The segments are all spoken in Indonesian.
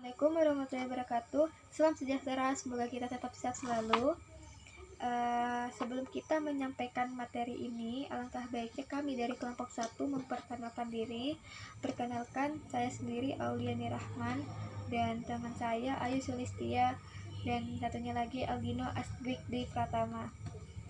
Assalamualaikum warahmatullahi wabarakatuh. Salam sejahtera, semoga kita tetap sehat selalu. Sebelum kita menyampaikan materi ini, alangkah baiknya kami dari kelompok 1 memperkenalkan diri. Perkenalkan, saya sendiri Auliani Rahman dan teman saya Ayu Sulistia dan satunya lagi Aldino Asgrik di Pratama.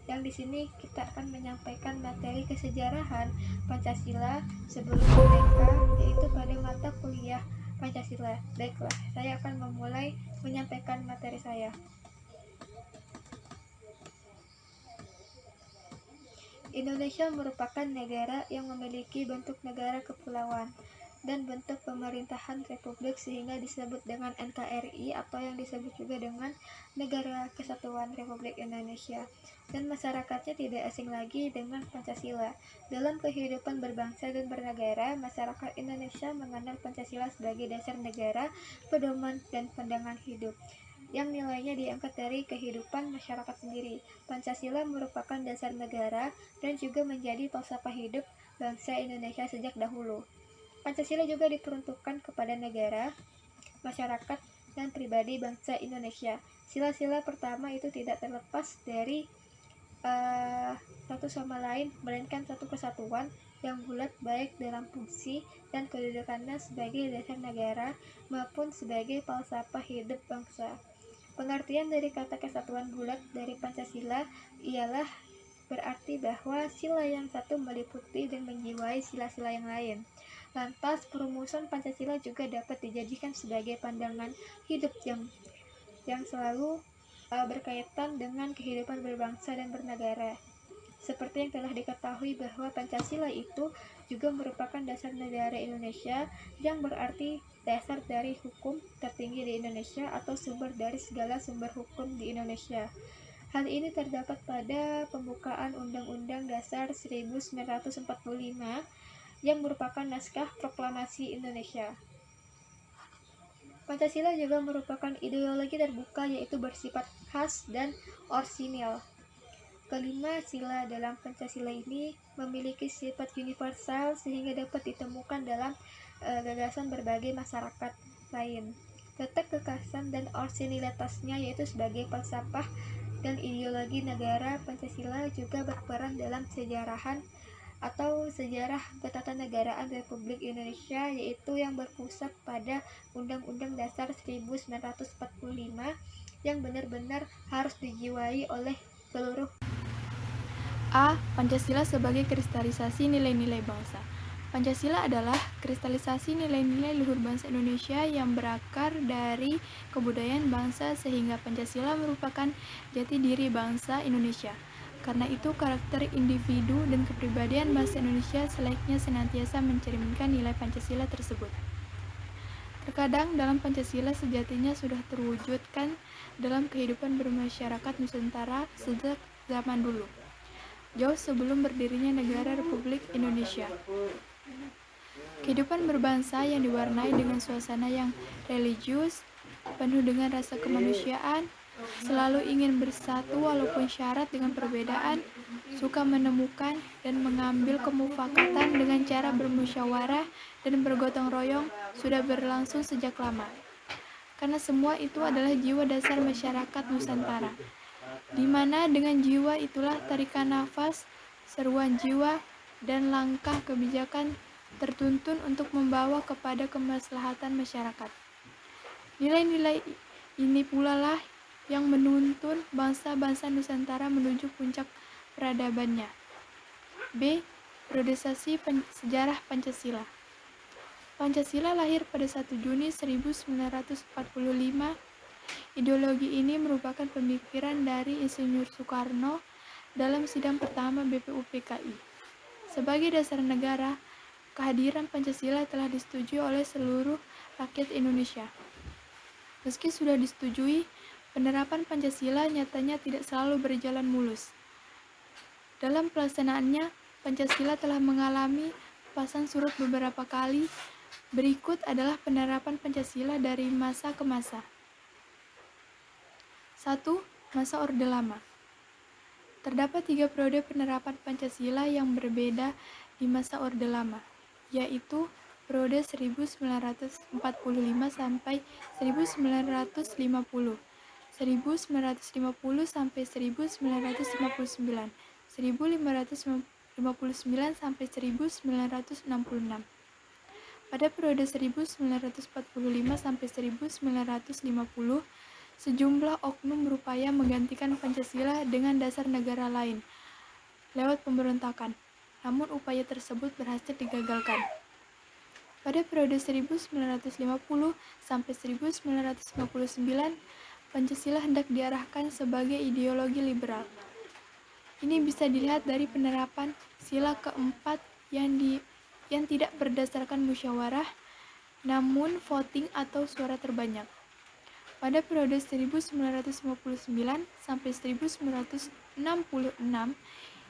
Yang di sini kita akan menyampaikan materi kesejarahan Pancasila sebelum merdeka, yaitu pada mata kuliah Pancasila. Baiklah, saya akan memulai menyampaikan materi saya. Indonesia merupakan negara yang memiliki bentuk negara kepulauan dan bentuk pemerintahan republik sehingga disebut dengan NKRI atau yang disebut juga dengan Negara Kesatuan Republik Indonesia. Dan masyarakatnya tidak asing lagi dengan Pancasila. Dalam kehidupan berbangsa dan bernegara, masyarakat Indonesia mengenal Pancasila sebagai dasar negara, pedoman, dan pandangan hidup yang nilainya diangkat dari kehidupan masyarakat sendiri. Pancasila merupakan dasar negara dan juga menjadi falsafah hidup bangsa Indonesia sejak dahulu. Pancasila juga diperuntukkan kepada negara, masyarakat, dan pribadi bangsa Indonesia. Sila-sila pertama itu tidak terlepas dari satu sama lain, melainkan satu kesatuan yang bulat baik dalam fungsi dan kedudukannya sebagai dasar negara maupun sebagai falsafah hidup bangsa. Pengertian dari kata kesatuan bulat dari Pancasila ialah berarti bahwa sila yang satu meliputi dan menjiwai sila-sila yang lain. Lantas, perumusan Pancasila juga dapat dijadikan sebagai pandangan hidup yang selalu berkaitan dengan kehidupan berbangsa dan bernegara. Seperti yang telah diketahui bahwa Pancasila itu juga merupakan dasar negara Indonesia, yang berarti dasar dari hukum tertinggi di Indonesia atau sumber dari segala sumber hukum di Indonesia. Hal ini terdapat pada pembukaan Undang-Undang Dasar 1945 yang merupakan naskah proklamasi Indonesia. Pancasila juga merupakan ideologi terbuka, yaitu bersifat khas dan orsinil. Kelima sila dalam Pancasila ini memiliki sifat universal sehingga dapat ditemukan dalam gagasan berbagai masyarakat lain. Letak kekhasan dan orsinilitasnya yaitu sebagai falsafah dan ideologi negara, Pancasila juga berperan dalam sejarah ketatanegaraan Republik Indonesia, yaitu yang berpusat pada Undang-Undang Dasar 1945 yang benar-benar harus dijiwai oleh seluruh. A. Pancasila sebagai kristalisasi nilai-nilai bangsa. Pancasila adalah kristalisasi nilai-nilai luhur bangsa Indonesia yang berakar dari kebudayaan bangsa sehingga Pancasila merupakan jati diri bangsa Indonesia. Karena itu, karakter individu dan kepribadian bangsa Indonesia selayaknya senantiasa mencerminkan nilai Pancasila tersebut. Terkadang dalam Pancasila sejatinya sudah terwujudkan dalam kehidupan bermasyarakat Nusantara sejak zaman dulu, jauh sebelum berdirinya negara Republik Indonesia. Kehidupan berbangsa yang diwarnai dengan suasana yang religius, penuh dengan rasa kemanusiaan, selalu ingin bersatu walaupun syarat dengan perbedaan, suka menemukan dan mengambil kemufakatan dengan cara bermusyawarah dan bergotong royong sudah berlangsung sejak lama. Karena semua itu adalah jiwa dasar masyarakat Nusantara, di mana dengan jiwa itulah tarikan nafas, seruan jiwa, dan langkah kebijakan tertuntun untuk membawa kepada kemaslahatan masyarakat. Nilai-nilai ini pula lah yang menuntun bangsa-bangsa Nusantara menuju puncak peradabannya. B. Periodisasi sejarah Pancasila. Pancasila lahir pada 1 Juni 1945. Ideologi ini merupakan pemikiran dari Insinyur Soekarno dalam sidang pertama BPUPKI. Sebagai dasar negara, kehadiran Pancasila telah disetujui oleh seluruh rakyat Indonesia. Meski sudah disetujui, penerapan Pancasila nyatanya tidak selalu berjalan mulus. Dalam pelaksanaannya, Pancasila telah mengalami pasang surut beberapa kali. Berikut adalah penerapan Pancasila dari masa ke masa. 1. Masa Orde Lama. Terdapat 3 periode penerapan Pancasila yang berbeda di masa Orde Lama, yaitu periode 1945 sampai 1950, 1950 sampai 1959, 1559 sampai 1966. Pada periode 1945 sampai 1950, sejumlah oknum berupaya menggantikan Pancasila dengan dasar negara lain lewat pemberontakan. Namun upaya tersebut berhasil digagalkan. Pada periode 1950 sampai 1959, Pancasila hendak diarahkan sebagai ideologi liberal. Ini bisa dilihat dari penerapan sila keempat yang tidak berdasarkan musyawarah, namun voting atau suara terbanyak. Pada periode 1959 sampai 1966,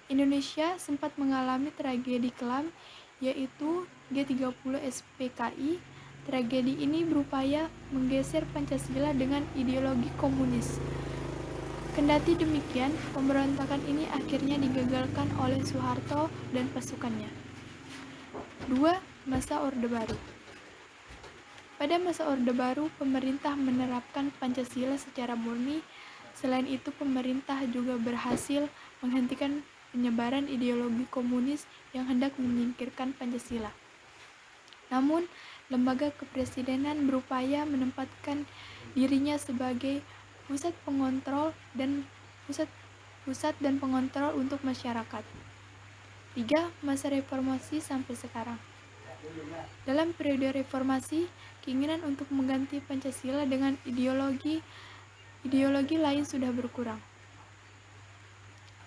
Indonesia sempat mengalami tragedi kelam, yaitu G30 SPKI. Tragedi ini berupaya menggeser Pancasila dengan ideologi komunis. Kendati demikian, pemberontakan ini akhirnya digagalkan oleh Soeharto dan pasukannya. 2. Masa Orde Baru. Pada masa Orde Baru, pemerintah menerapkan Pancasila secara murni. Selain itu, pemerintah juga berhasil menghentikan penyebaran ideologi komunis yang hendak menyingkirkan Pancasila. Namun, lembaga kepresidenan berupaya menempatkan dirinya sebagai pusat dan pengontrol untuk masyarakat. 3. Masa reformasi sampai sekarang. Dalam periode reformasi, keinginan untuk mengganti Pancasila dengan ideologi lain sudah berkurang.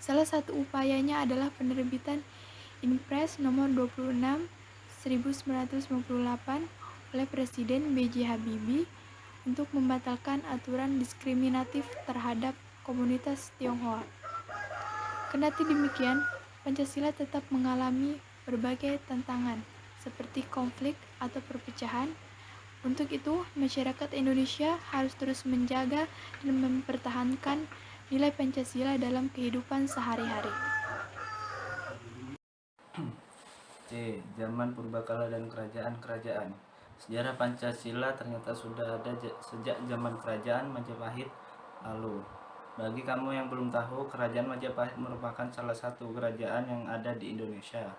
Salah satu upayanya adalah penerbitan Inpres nomor 26 1998 oleh Presiden B.J. Habibie untuk membatalkan aturan diskriminatif terhadap komunitas Tionghoa. Kendati demikian, Pancasila tetap mengalami berbagai tantangan, seperti konflik atau perpecahan. Untuk itu, masyarakat Indonesia harus terus menjaga dan mempertahankan nilai Pancasila dalam kehidupan sehari-hari. C. Zaman purbakala dan kerajaan-kerajaan. Sejarah Pancasila ternyata sudah ada sejak zaman kerajaan Majapahit lalu. Bagi kamu yang belum tahu, kerajaan Majapahit merupakan salah satu kerajaan yang ada di Indonesia.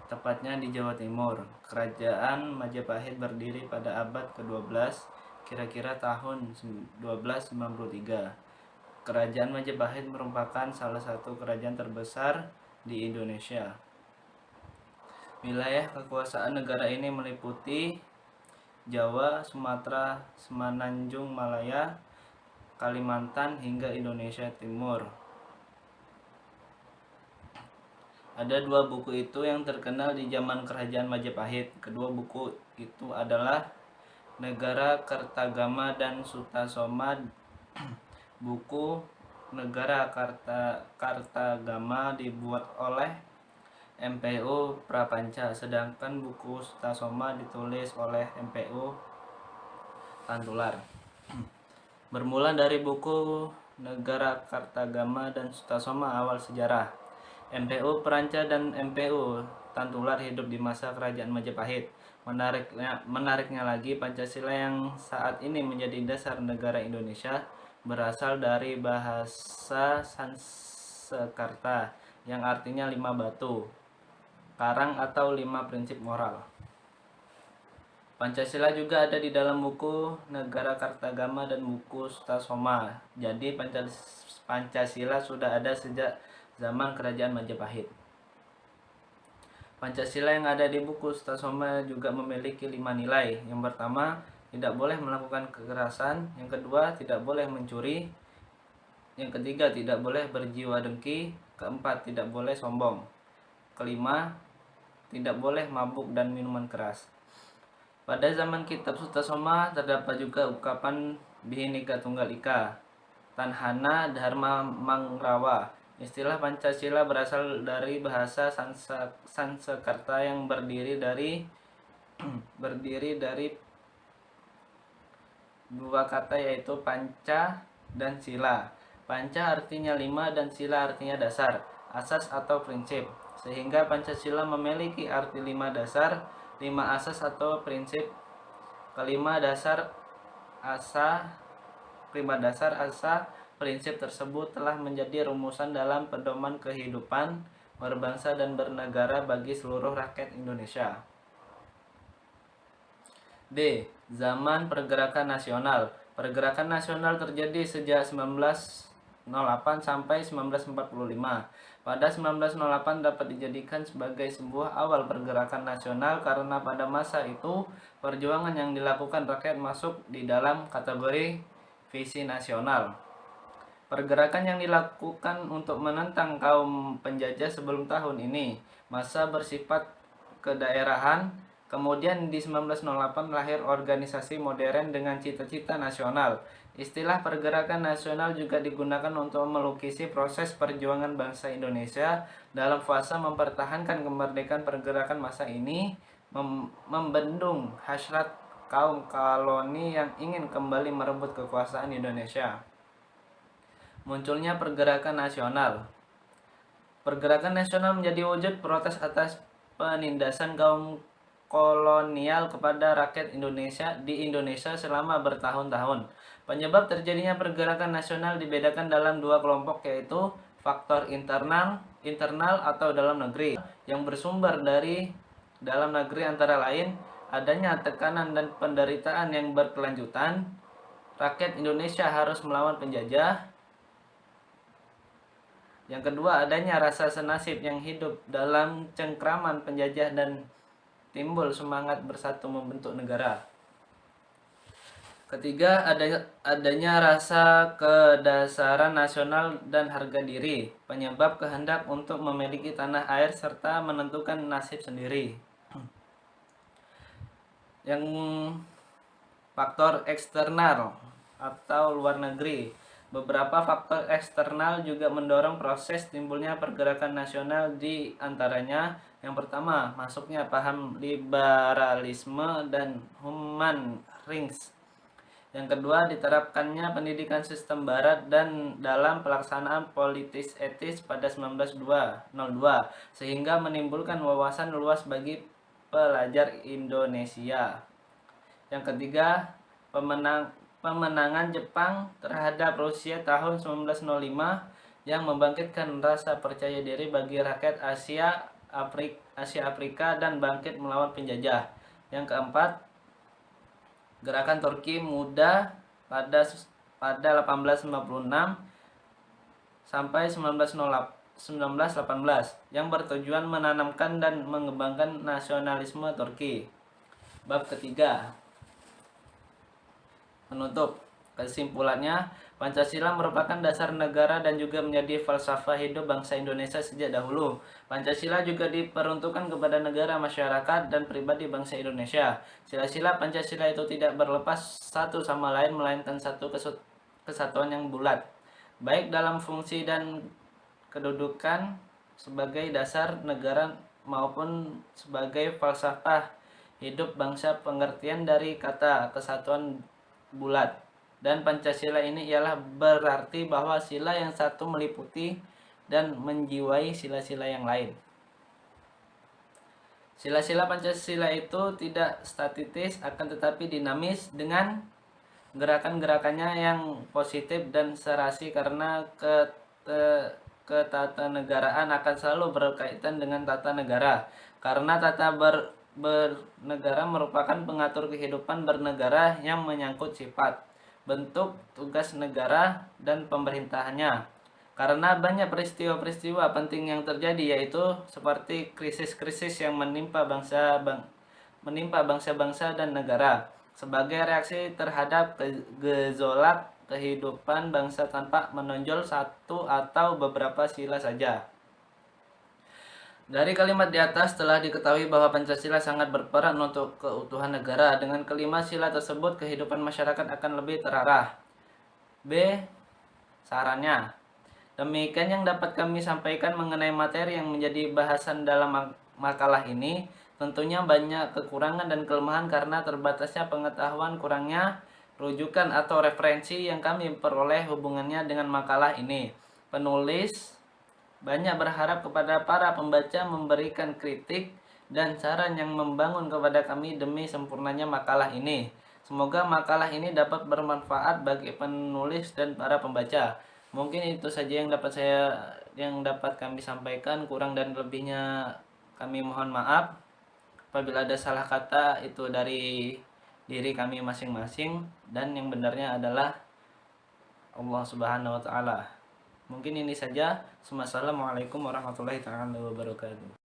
Tepatnya di Jawa Timur. Kerajaan Majapahit berdiri pada abad ke-12, kira-kira tahun 1293. Kerajaan Majapahit merupakan salah satu kerajaan terbesar di Indonesia. Wilayah kekuasaan negara ini meliputi Jawa, Sumatera, Semenanjung Malaya, Kalimantan, hingga Indonesia Timur. Ada dua buku itu yang terkenal di zaman kerajaan Majapahit. Kedua buku itu adalah Negara Kertagama dan Sutasoma. Buku Negara Kartagama dibuat oleh MPU Prapanca, sedangkan buku Sutasoma ditulis oleh MPU Tantular. Bermula dari buku Negara Kartagama dan Sutasoma, awal sejarah. MPU Prapanca dan MPU Tantular hidup di masa kerajaan Majapahit. Menariknya lagi, Pancasila yang saat ini menjadi dasar negara Indonesia berasal dari bahasa Sanskerta yang artinya 5 batu karang atau 5 prinsip moral. Pancasila juga ada di dalam buku Negara Kartagama dan buku Sutasoma. Jadi Pancasila sudah ada sejak zaman kerajaan Majapahit. Pancasila yang ada di buku Sutasoma juga memiliki 5 nilai. Yang pertama, tidak boleh melakukan kekerasan. Yang kedua, tidak boleh mencuri. Yang ketiga, tidak boleh berjiwa dengki. Keempat, tidak boleh sombong. Kelima, tidak boleh mabuk dan minuman keras. Pada zaman kitab Sutasoma terdapat juga ungkapan Bhinneka Tunggal Ika, Tanhana Dharma Mangrawa. Istilah Pancasila berasal dari bahasa Sanskerta yang berdiri dari dua kata, yaitu panca dan sila. Panca artinya 5 dan sila artinya dasar, asas atau prinsip. sehingga Pancasila memiliki arti 5 dasar, 5 asas atau prinsip. Kelima dasar asa prinsip tersebut telah menjadi rumusan dalam pedoman kehidupan berbangsa dan bernegara bagi seluruh rakyat Indonesia. D. Zaman pergerakan nasional. Pergerakan nasional terjadi sejak 1908 sampai 1945. Pada 1908 dapat dijadikan sebagai sebuah awal pergerakan nasional karena pada masa itu perjuangan yang dilakukan rakyat masuk di dalam kategori visi nasional. Pergerakan yang dilakukan untuk menentang kaum penjajah sebelum tahun ini masa bersifat kedaerahan. Kemudian di 1908 lahir organisasi modern dengan cita-cita nasional. Istilah pergerakan nasional juga digunakan untuk melukisi proses perjuangan bangsa Indonesia dalam fase mempertahankan kemerdekaan. Pergerakan masa ini membendung hasrat kaum koloni yang ingin kembali merebut kekuasaan Indonesia. Munculnya pergerakan nasional. Pergerakan nasional menjadi wujud protes atas penindasan kaum kolonial kepada rakyat Indonesia di Indonesia selama bertahun-tahun. Penyebab terjadinya pergerakan nasional dibedakan dalam dua kelompok, yaitu faktor internal atau dalam negeri yang bersumber dari dalam negeri, antara lain adanya tekanan dan penderitaan yang berkelanjutan. Rakyat Indonesia harus melawan penjajah. Yang kedua, adanya rasa senasib yang hidup dalam cengkraman penjajah dan timbul semangat bersatu membentuk negara. Ketiga, adanya rasa kedasaran nasional dan harga diri, penyebab kehendak untuk memiliki tanah air serta menentukan nasib sendiri. Yang faktor eksternal atau luar negeri. Beberapa faktor eksternal juga mendorong proses timbulnya pergerakan nasional, di antaranya yang pertama, masuknya paham liberalisme dan humanisme. Yang kedua, diterapkannya pendidikan sistem barat dan dalam pelaksanaan politis etis pada 1902 sehingga menimbulkan wawasan luas bagi pelajar Indonesia. Yang ketiga, pemenangan Jepang terhadap Rusia tahun 1905 yang membangkitkan rasa percaya diri bagi rakyat Asia Afrika dan bangkit melawan penjajah. Yang keempat, gerakan Turki Muda pada 1856 sampai 1918 yang bertujuan menanamkan dan mengembangkan nasionalisme Turki. Bab ketiga, penutup. Kesimpulannya, Pancasila merupakan dasar negara dan juga menjadi falsafah hidup bangsa Indonesia sejak dahulu. Pancasila juga diperuntukkan kepada negara, masyarakat, dan pribadi bangsa Indonesia. Sila-sila Pancasila itu tidak berlepas satu sama lain, melainkan satu kesatuan yang bulat, baik dalam fungsi dan kedudukan sebagai dasar negara maupun sebagai falsafah hidup bangsa. Pengertian dari kata kesatuan bulat dan Pancasila ini ialah berarti bahwa sila yang satu meliputi dan menjiwai sila-sila yang lain. Sila-sila Pancasila itu tidak statis, akan tetapi dinamis dengan gerakan-gerakannya yang positif dan serasi, karena ketatanegaraan akan selalu berkaitan dengan tata negara. Karena tata bernegara merupakan pengatur kehidupan bernegara yang menyangkut sifat, bentuk, tugas negara, dan pemerintahannya. Karena banyak peristiwa-peristiwa penting yang terjadi, yaitu seperti krisis-krisis yang menimpa bangsa-bangsa dan negara, sebagai reaksi terhadap gejolak kehidupan bangsa tanpa menonjol satu atau beberapa sila saja. Dari kalimat di atas telah diketahui bahwa Pancasila sangat berperan untuk keutuhan negara. Dengan kelima sila tersebut, kehidupan masyarakat akan lebih terarah. B. Sarannya. Demikian yang dapat kami sampaikan mengenai materi yang menjadi bahasan dalam makalah ini. Tentunya banyak kekurangan dan kelemahan karena terbatasnya pengetahuan, kurangnya rujukan atau referensi yang kami peroleh hubungannya dengan makalah ini. Penulis banyak berharap kepada para pembaca memberikan kritik dan saran yang membangun kepada kami demi sempurnanya makalah ini. Semoga makalah ini dapat bermanfaat bagi penulis dan para pembaca. Mungkin itu saja yang dapat kami sampaikan. Kurang dan lebihnya kami mohon maaf. Apabila ada salah kata itu dari diri kami masing-masing dan yang benarnya adalah Allah Subhanahu wa taala. Mungkin ini saja. Wassalamualaikum warahmatullahi taala wabarakatuh.